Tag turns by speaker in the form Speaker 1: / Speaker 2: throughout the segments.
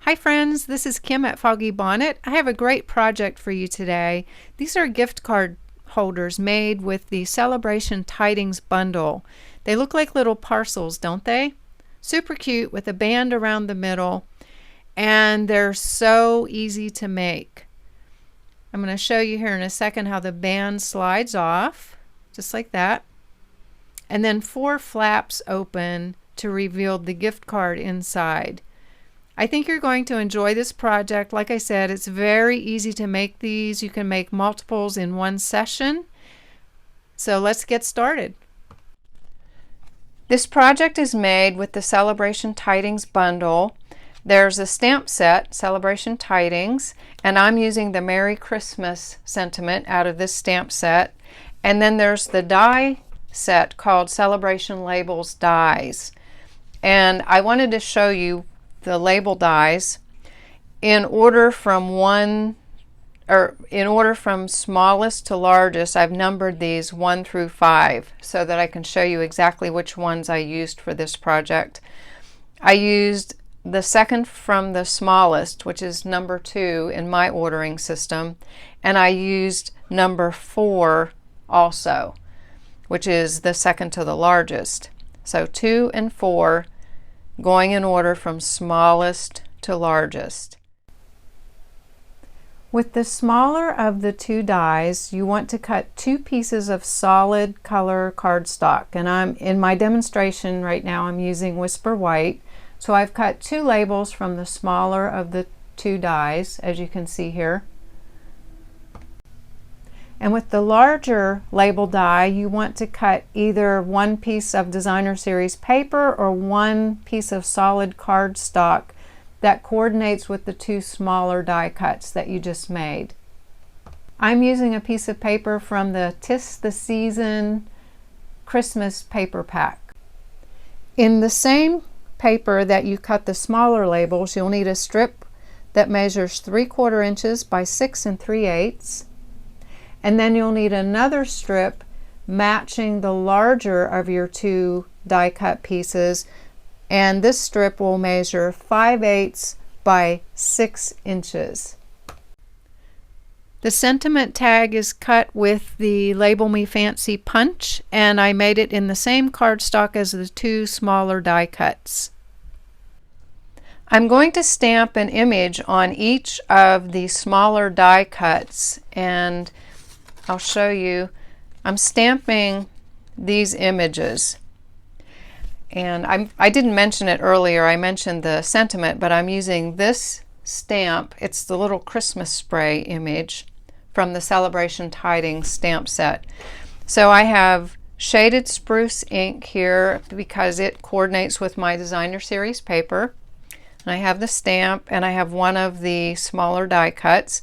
Speaker 1: Hi friends, this is Kim at Foggy Bonnet. I have a great project for you today. These are gift card holders made with the Celebration Tidings bundle. They look like little parcels, don't they? Super cute with a band around the middle, and they're so easy to make. I'm going to show you here in a second how the band slides off, just like that. And then 4 flaps open to reveal the gift card inside. I think you're going to enjoy this project. Like I said, it's very easy to make these. You can make multiples in one session. So let's get started. This project is made with the Celebration Tidings bundle. There's a stamp set, Celebration Tidings, and I'm using the Merry Christmas sentiment out of this stamp set. And then there's the die set called Celebration Labels Dies. And I wanted to show you the label dies in order from smallest to largest. I've numbered these 1 through 5 so that I can show you exactly which ones I used for this project. I used the second from the smallest, which is number 2 in my ordering system, and I used number 4 also, which is the second to the largest. So 2 and 4 going in order from smallest to largest. With the smaller of the 2 dies, you want to cut 2 pieces of solid color cardstock. And in my demonstration right now, I'm using Whisper White. So I've cut 2 labels from the smaller of the 2 dies, as you can see here. And with the larger label die, you want to cut either 1 piece of designer series paper or 1 piece of solid cardstock that coordinates with the 2 smaller die cuts that you just made. I'm using a piece of paper from the 'Tis the Season Christmas paper pack. In the same paper that you cut the smaller labels, you'll need a strip that measures 3/4 inches by 6 3/8. And then you'll need another strip matching the larger of your 2 die cut pieces, and this strip will measure 5/8 by 6 inches. The sentiment tag is cut with the Label Me Fancy punch, and I made it in the same cardstock as the 2 smaller die cuts. I'm going to stamp an image on each of the smaller die cuts, and I'll show you. I'm stamping these images, and I didn't mention it earlier. I mentioned the sentiment, but I'm using this stamp. It's the little Christmas spray image from the Celebration Tidings stamp set. So I have shaded spruce ink here because it coordinates with my designer series paper. And I have the stamp, and I have 1 of the smaller die cuts.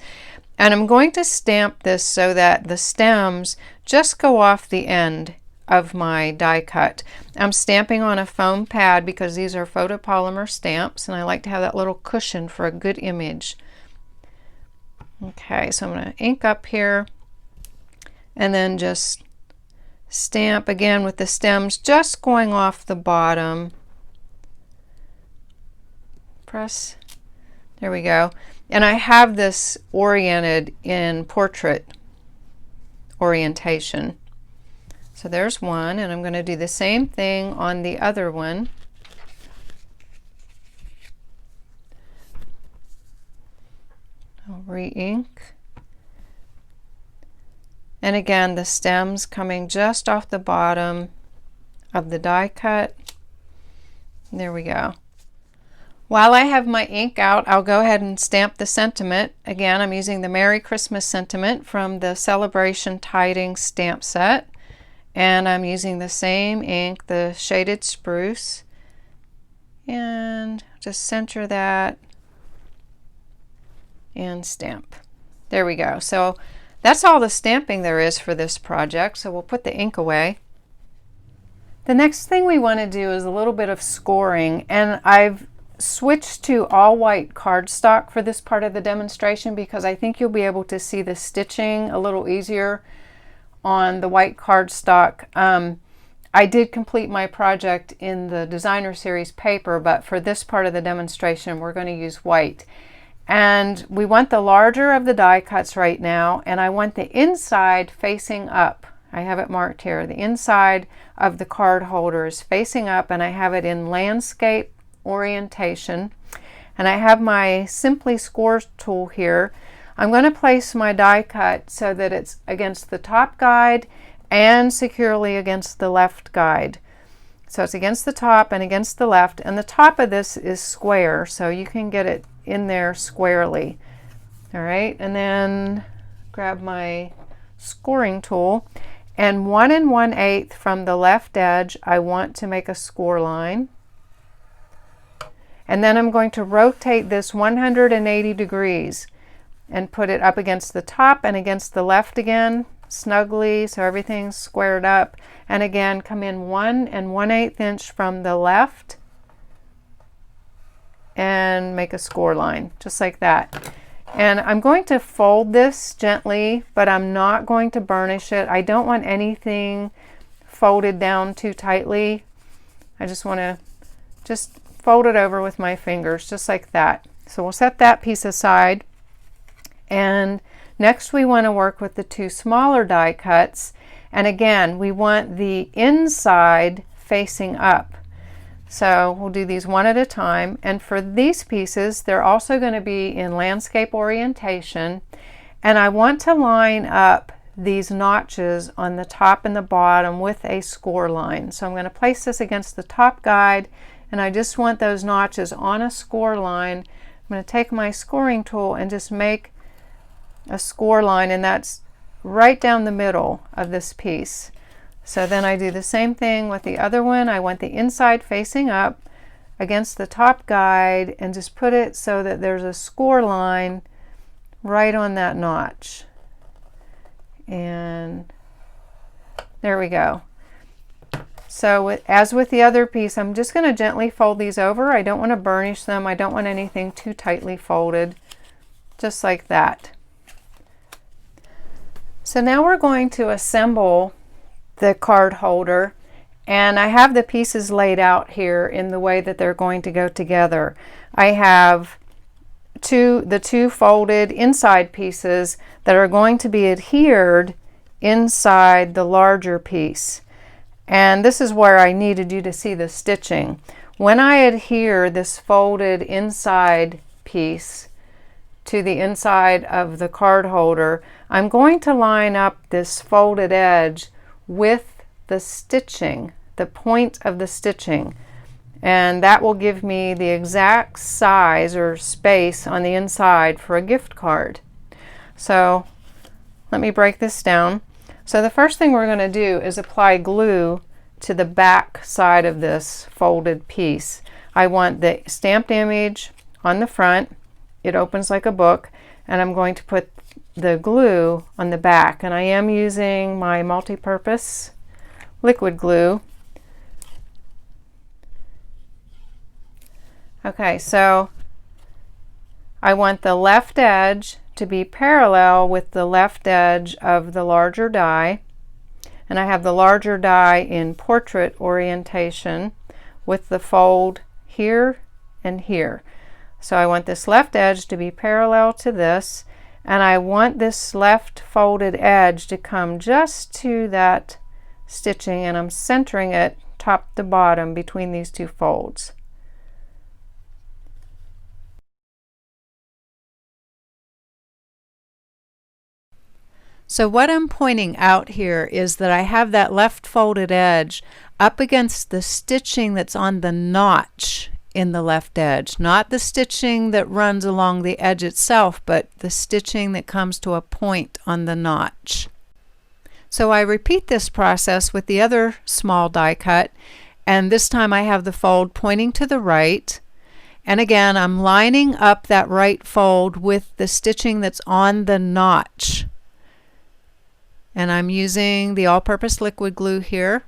Speaker 1: And I'm going to stamp this so that the stems just go off the end of my die cut. I'm stamping on a foam pad because these are photopolymer stamps, and I like to have that little cushion for a good image. Okay, so I'm going to ink up here and then just stamp again with the stems just going off the bottom. Press. There we go. And I have this oriented in portrait orientation. So there's one, and I'm going to do the same thing on the other one. I'll re-ink. And again, the stems coming just off the bottom of the die cut. There we go. While I have my ink out, I'll go ahead and stamp the sentiment. Again, I'm using the Merry Christmas sentiment from the Celebration Tidings stamp set. And I'm using the same ink, the shaded spruce. And just center that and stamp. There we go. So that's all the stamping there is for this project. So we'll put the ink away. The next thing we want to do is a little bit of scoring. And I've switched to all white cardstock for this part of the demonstration because I think you'll be able to see the stitching a little easier on the white cardstock. I did complete my project in the designer series paper, but for this part of the demonstration we're going to use white. And we want the larger of the die cuts right now, and I want the inside facing up. I have it marked here. The inside of the card holder is facing up, and I have it in landscape orientation. And I have my Simply Score tool here. I'm going to place my die cut so that it's against the top guide and securely against the left guide. So it's against the top and against the left, and the top of this is square, so you can get it in there squarely. All right, and then grab my scoring tool, and 1 1/8 from the left edge I want to make a score line. And then I'm going to rotate this 180 degrees and put it up against the top and against the left again, snugly, so everything's squared up. And again, come in 1 1/8 inch from the left and make a score line, just like that. And I'm going to fold this gently, but I'm not going to burnish it. I don't want anything folded down too tightly. I just want to just fold it over with my fingers, just like that. So we'll set that piece aside. And next we want to work with the 2 smaller die cuts. And again, we want the inside facing up. So we'll do these one at a time. And for these pieces, they're also going to be in landscape orientation. And I want to line up these notches on the top and the bottom with a score line. So I'm going to place this against the top guide, and I just want those notches on a score line. I'm going to take my scoring tool and just make a score line, and that's right down the middle of this piece. So then I do the same thing with the other one. I want the inside facing up against the top guide and just put it so that there's a score line right on that notch. And there we go. So as with the other piece, I'm just going to gently fold these over. I don't want to burnish them. I don't want anything too tightly folded, just like that. So now we're going to assemble the card holder, and I have the pieces laid out here in the way that they're going to go together. I have the two folded inside pieces that are going to be adhered inside the larger piece. And this is where I needed you to see the stitching. When I adhere this folded inside piece to the inside of the card holder, I'm going to line up this folded edge with the stitching, the point of the stitching, and that will give me the exact size or space on the inside for a gift card. So let me break this down. So the first thing we're going to do is apply glue to the back side of this folded piece. I want the stamped image on the front. It opens like a book, and I'm going to put the glue on the back, and I am using my multi-purpose liquid glue. Okay, so I want the left edge to be parallel with the left edge of the larger die, and I have the larger die in portrait orientation with the fold here and here. So I want this left edge to be parallel to this, and I want this left folded edge to come just to that stitching, and I'm centering it top to bottom between these two folds. So what I'm pointing out here is that I have that left folded edge up against the stitching that's on the notch in the left edge, not the stitching that runs along the edge itself, but the stitching that comes to a point on the notch. So I repeat this process with the other small die cut, and this time I have the fold pointing to the right, and again I'm lining up that right fold with the stitching that's on the notch, and I'm using the all-purpose liquid glue here.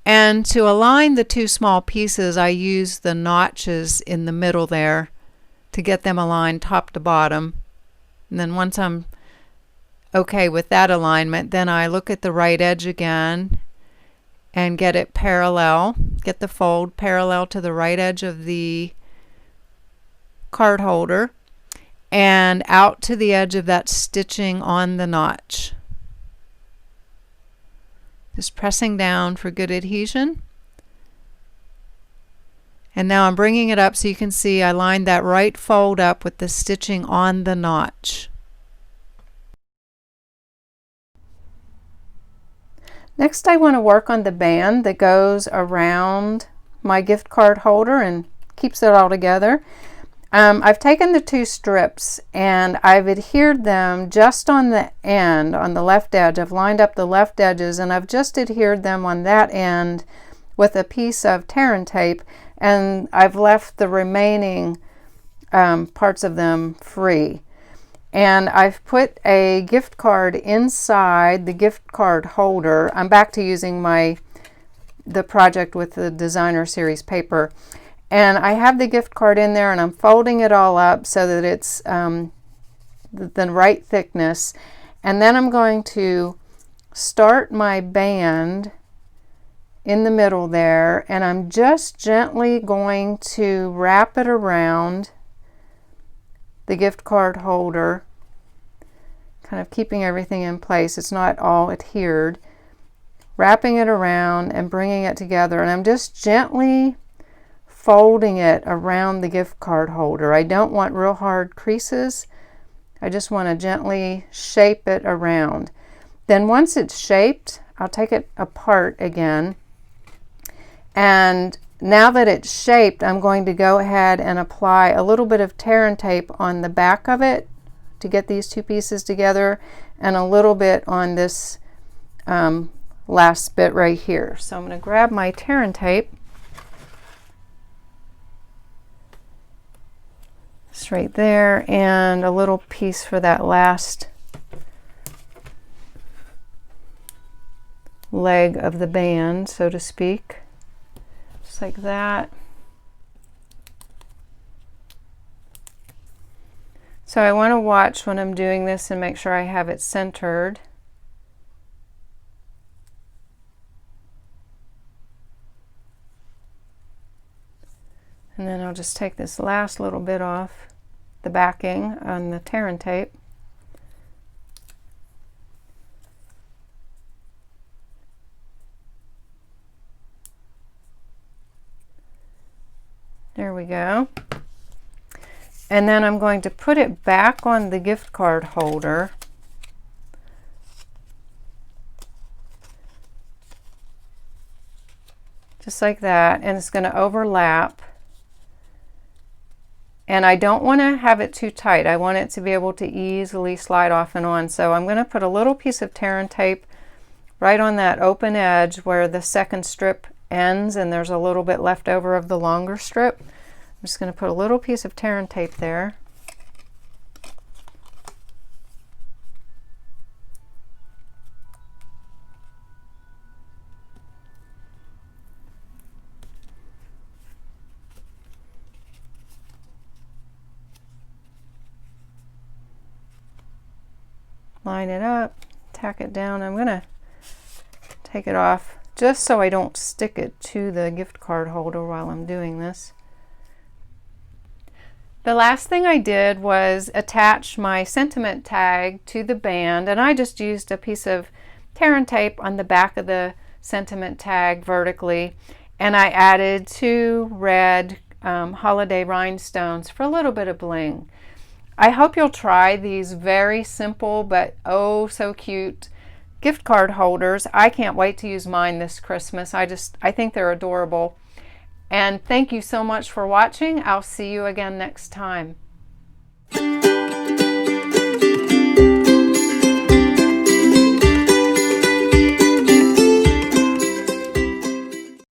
Speaker 1: And to align the two small pieces, I use the notches in the middle there to get them aligned top to bottom. And then once I'm okay with that alignment, then I look at the right edge again and get it parallel, get the fold parallel to the right edge of the card holder and out to the edge of that stitching on the notch. Just pressing down for good adhesion. And now I'm bringing it up so you can see I lined that right fold up with the stitching on the notch. Next, I want to work on the band that goes around my gift card holder and keeps it all together. I've taken the two strips and I've adhered them just on the end, on the left edge. I've lined up the left edges and I've just adhered them on that end with a piece of tear and tape, and I've left the remaining parts of them free. And I've put a gift card inside the gift card holder. I'm back to using the project with the designer series paper. And I have the gift card in there and I'm folding it all up so that it's the right thickness. And then I'm going to start my band in the middle there, and I'm just gently going to wrap it around the gift card holder, kind of keeping everything in place. It's not all adhered. Wrapping it around and bringing it together, and I'm just gently folding it around the gift card holder. I don't want real hard creases. I just want to gently shape it around. Then once it's shaped, I'll take it apart again. And now that it's shaped, I'm going to go ahead and apply a little bit of tear and tape on the back of it to get these two pieces together, and a little bit on this last bit right here. So I'm going to grab my tear and tape. It's right there, and a little piece for that last leg of the band, so to speak. Just like that. So I want to watch when I'm doing this and make sure I have it centered. And then I'll just take this last little bit off the backing on the tear and tape. There we go. And then I'm going to put it back on the gift card holder. Just like that, and it's going to overlap. And I don't want to have it too tight. I want it to be able to easily slide off and on. So I'm going to put a little piece of tear and tape right on that open edge where the second strip ends, and there's a little bit left over of the longer strip. I'm just going to put a little piece of tear and tape there. Line it up, tack it down. I'm going to take it off just so I don't stick it to the gift card holder while I'm doing this. The last thing I did was attach my sentiment tag to the band, and I just used a piece of tear and tape on the back of the sentiment tag vertically, and I added 2 red holiday rhinestones for a little bit of bling. I hope you'll try these very simple but oh so cute gift card holders. I can't wait to use mine this Christmas. I think they're adorable. And thank you so much for watching. I'll see you again next time.